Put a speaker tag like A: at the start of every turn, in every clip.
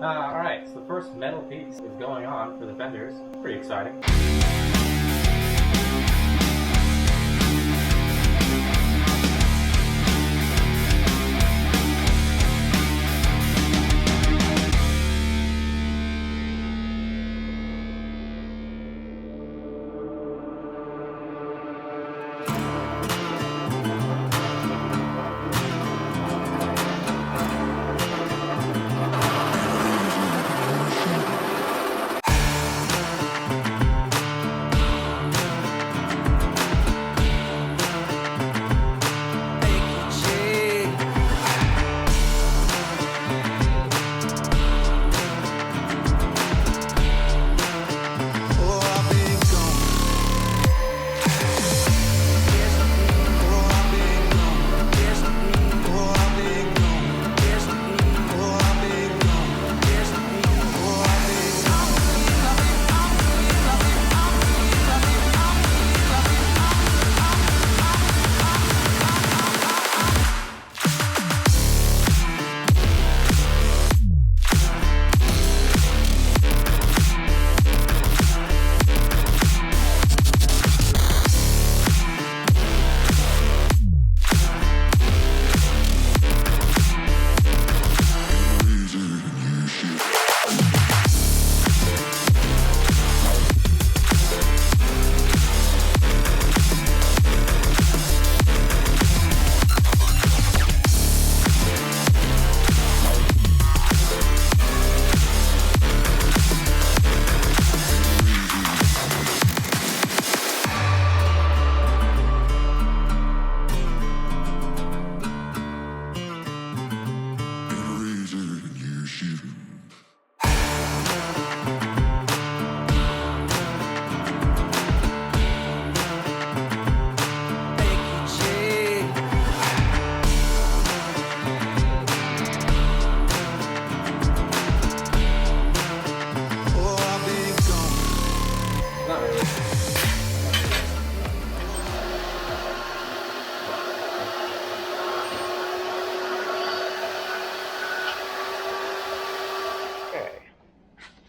A: Alright, so the first metal piece is going on for the fenders. Pretty exciting.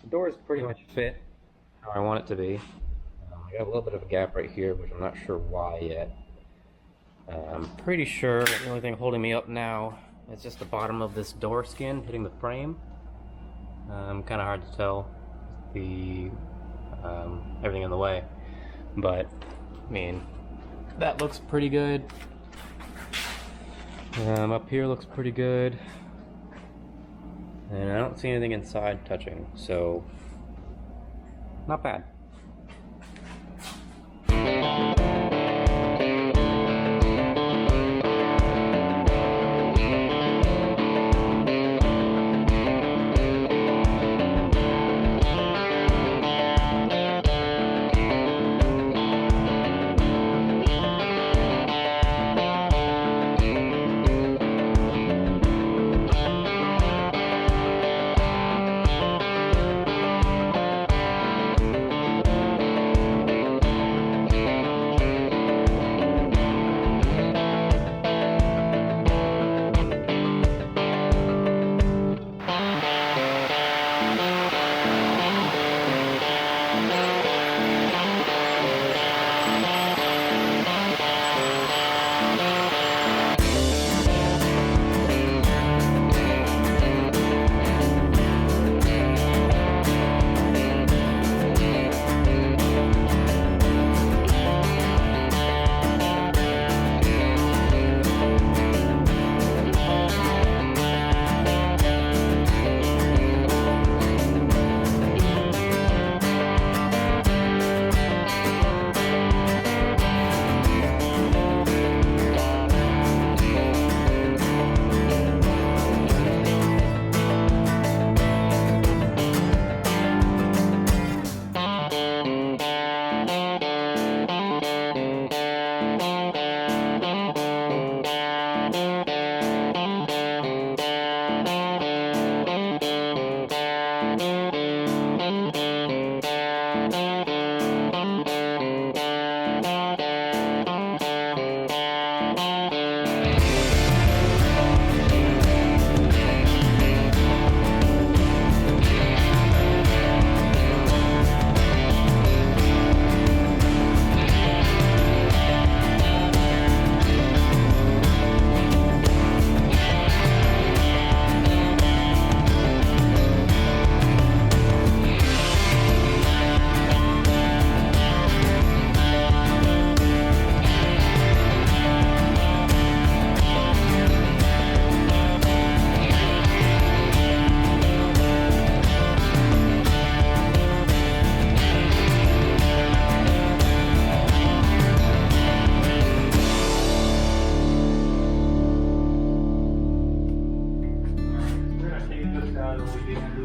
A: The doors pretty much fit how I want it to be. I got a little bit of a gap right here, which I'm not sure why yet. I'm pretty sure the only thing holding me up now is just the bottom of this door skin hitting the frame. Kind of hard to tell the everything in the way, but I mean that looks pretty good. Up here looks pretty good. And I don't see anything inside touching, so not bad.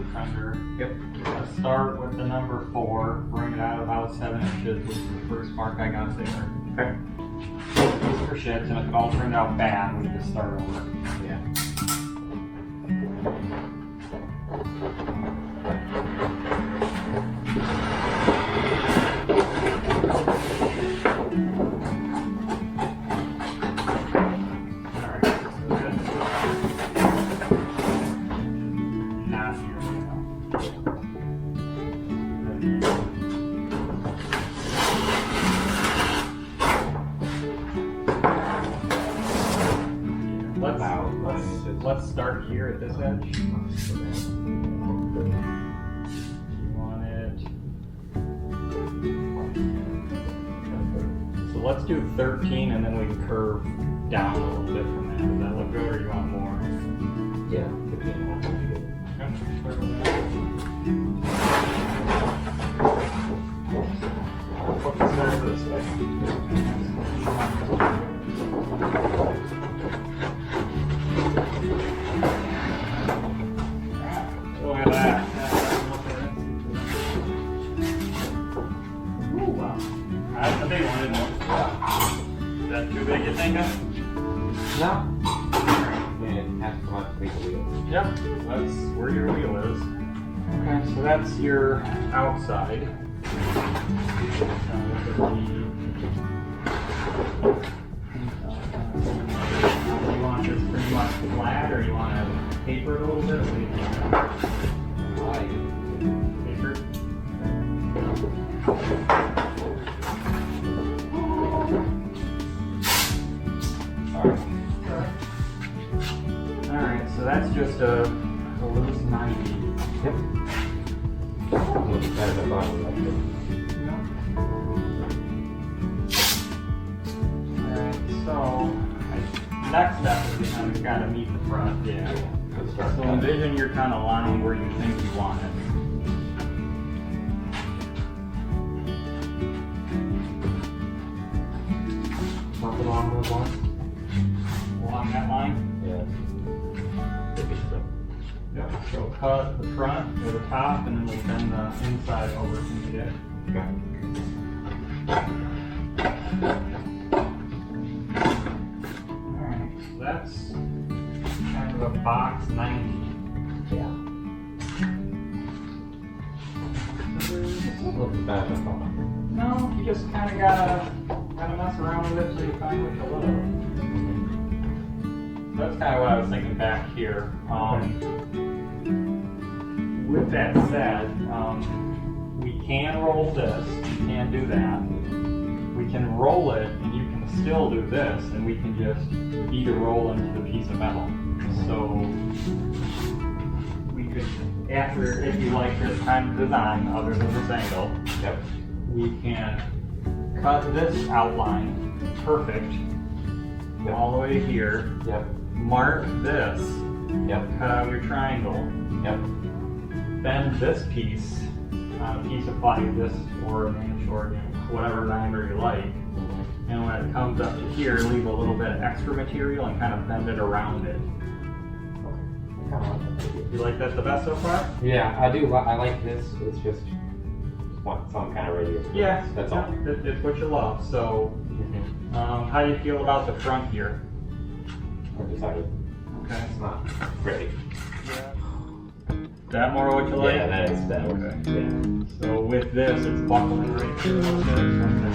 B: your fender.
A: Yep.
B: You're going to start with the number 4, bring it out about 7 inches, which is the first mark I got there.
A: Okay.
B: Just for shits, and if it all turned out bad, we just start over.
A: Yeah.
B: Let's start here at this edge. You want it. So let's do 13 and then we can curve down a little bit from that. Does that look good or you want more?
A: Yeah, 15 will be good.
B: Put the center this way. Look at that. Ooh, wow. That's a big one, isn't it? Is that too big, you think?
A: No. Man, have to come out to make a wheel.
B: Yep, that's where your wheel is. Okay, so that's your outside. You want this pretty much flat, or you want to taper it a little bit? What do you think? Taper? Alright, so that's just a loose 90.
A: Yep. Looks better than I thought it would.
B: Alright, so next step is we've got to meet the front. Yeah. So envision your kind of line where you think you want it.
A: Something along those lines?
B: Along that line?
A: Yeah.
B: Yep. So cut the front or the top and then we'll bend the inside over to meet it.
A: Okay.
B: Alright, so that's kind of a box 90.
A: Yeah. Looking bad, I thought.
B: No, you just kind of gotta mess around with it till you find what you love. So that's kind of what I was thinking back here. With that said, we can roll this. You can do that. We can roll it, and you can still do this, and we can just beat a roll into the piece of metal. So we could, after, if you like this kind of design, other than this angle,
A: Yep.
B: we can cut this outline perfect all the way here.
A: Yep.
B: Mark this.
A: Yep.
B: Cut out your triangle.
A: Yep.
B: Bend this piece on a piece of pipe, this or an inch or whatever diameter you like. And when it comes up to here, leave a little bit of extra material and kind of bend it around it. You like that the best so far?
A: Yeah, I do. I like this. It's just want some kind of radius.
B: Yeah,
A: that's all.
B: It's what you love. So, how do you feel about the front here?
A: I'm decided.
B: Okay.
A: It's not ready.
B: That more what you like?
A: Yeah, that is that.
B: Okay.
A: Yeah.
B: So with this, it's buckling right through a little bit. So I'm gonna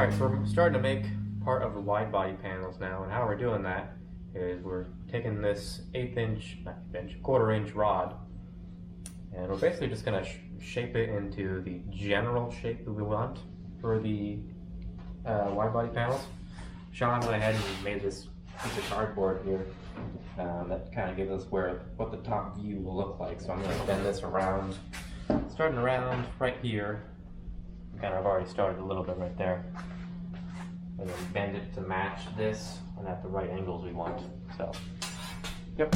A: Alright, so we're starting to make part of the wide body panels now, and how we're doing that is we're taking this quarter inch rod, and we're basically just going to shape it into the general shape that we want for the wide body panels. Shawn went ahead and made this piece of cardboard here that kind of gives us what the top view will look like. So I'm going to bend this around, starting around right here. Kind of already started a little bit right there, and then bend it to match this and at the right angles we want. So, yep.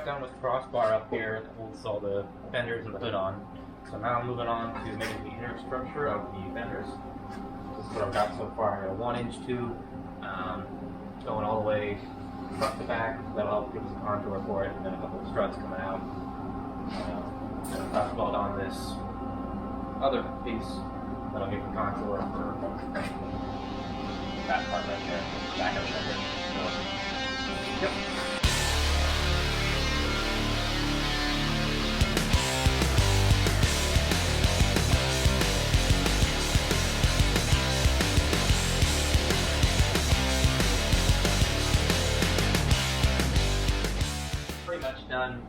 A: Done with the crossbar up here that holds all the fenders and the hood on. So now I'm moving on to making the inner structure of the fenders. This is what I've got so far. I got a 1-inch tube going all the way front to back. That'll help give us a contour for it, and then a couple of struts coming out. And a crossbolt on this other piece that'll give the contour for that part right there, the back of the fender. So, yep. Done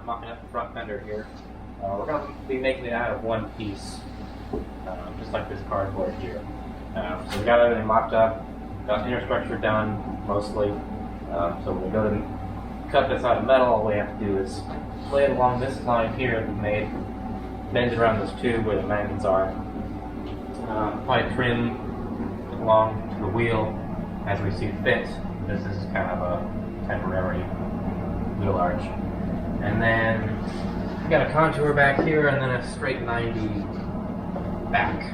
A: mocking up the front fender here. We're going to be making it out of one piece, just like this cardboard here. So we got everything mocked up, got the inner structure done mostly. So when we go to cut this out of metal, all we have to do is lay it along this line here that we made, bend it around this tube where the magnets are, apply trim along to the wheel as we see fit. This is kind of a temporary wheel arch. And then we got a contour back here and then a straight 90 back,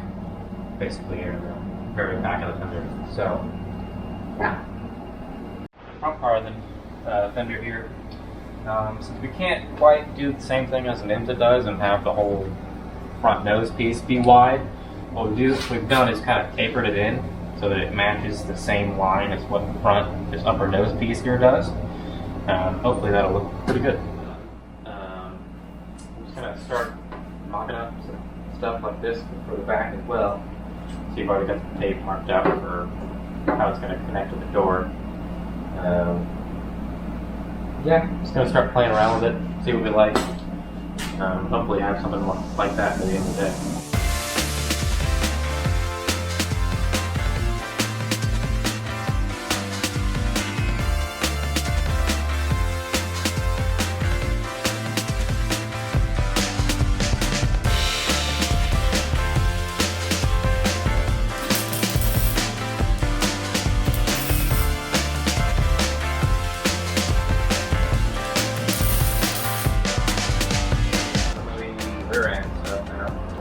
A: basically here in the very back of the fender. So, yeah. Front part of the fender here. Since we can't quite do the same thing as an IMSA does and have the whole front nose piece be wide, what we've done is kind of tapered it in so that it matches the same line as what the front, this upper nose piece here does. Hopefully that'll look pretty good. I'm just going to start mocking up some stuff like this for the back as well. See if I've already got the tape marked out for how it's going to connect to the door. Yeah, just going to start playing around with it, see what we like. Hopefully have something like that at the end of the day.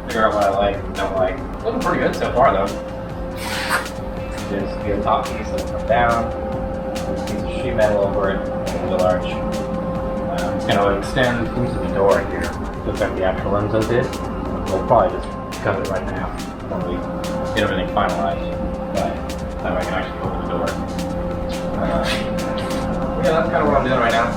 A: Figure out what I like and don't like. Looking pretty good so far though. Just get a top piece that'll come down, a piece of sheet metal over it, and wheel arch. It's going to extend into the door here, just like the actual IMSA did. We'll probably just cut it right now when we get everything finalized. But that way I can actually open the door. Yeah, that's kind of what I'm doing right now.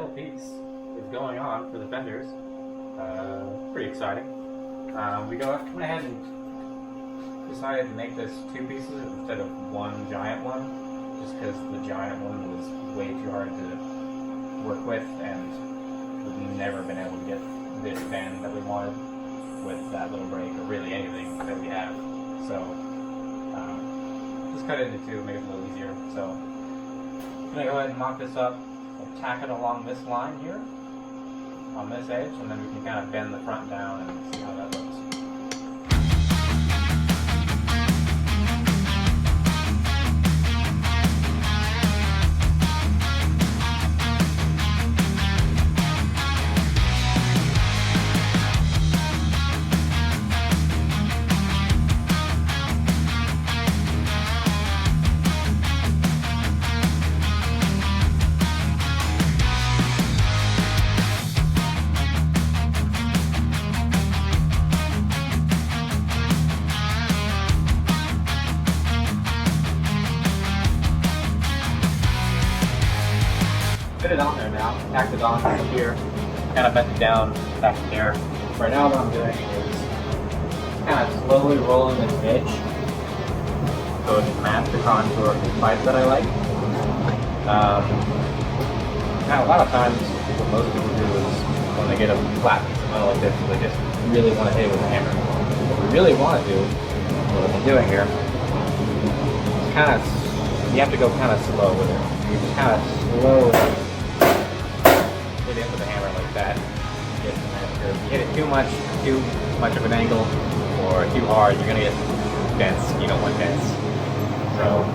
A: piece is going on for the fenders. Pretty exciting. We went ahead and decided to make this 2 pieces instead of one giant one, just because the giant one was way too hard to work with, and we've never been able to get this bend that we wanted with that little brake, or really anything that we have. So just cut it into 2, make it a little easier. So I'm gonna go ahead and mock this up, and tack it along this line here on this edge, and then we can kind of bend the front down and see how that looks. Fit it on there now, tacked it on here, kind of bent it down back there. Right now what I'm doing is kind of slowly rolling this edge so it can match the contour of the pipe that I like. Now a lot of times what most people do is when they get a flat piece of metal like this, they just really want to hit it with a hammer. What we really want to do, what I'm doing here, is kind of, you have to go kind of slow with it. You just kind of slowly hit it with a hammer like that. If you hit it too much of an angle, or too hard, you're gonna get dents. You don't want dents. So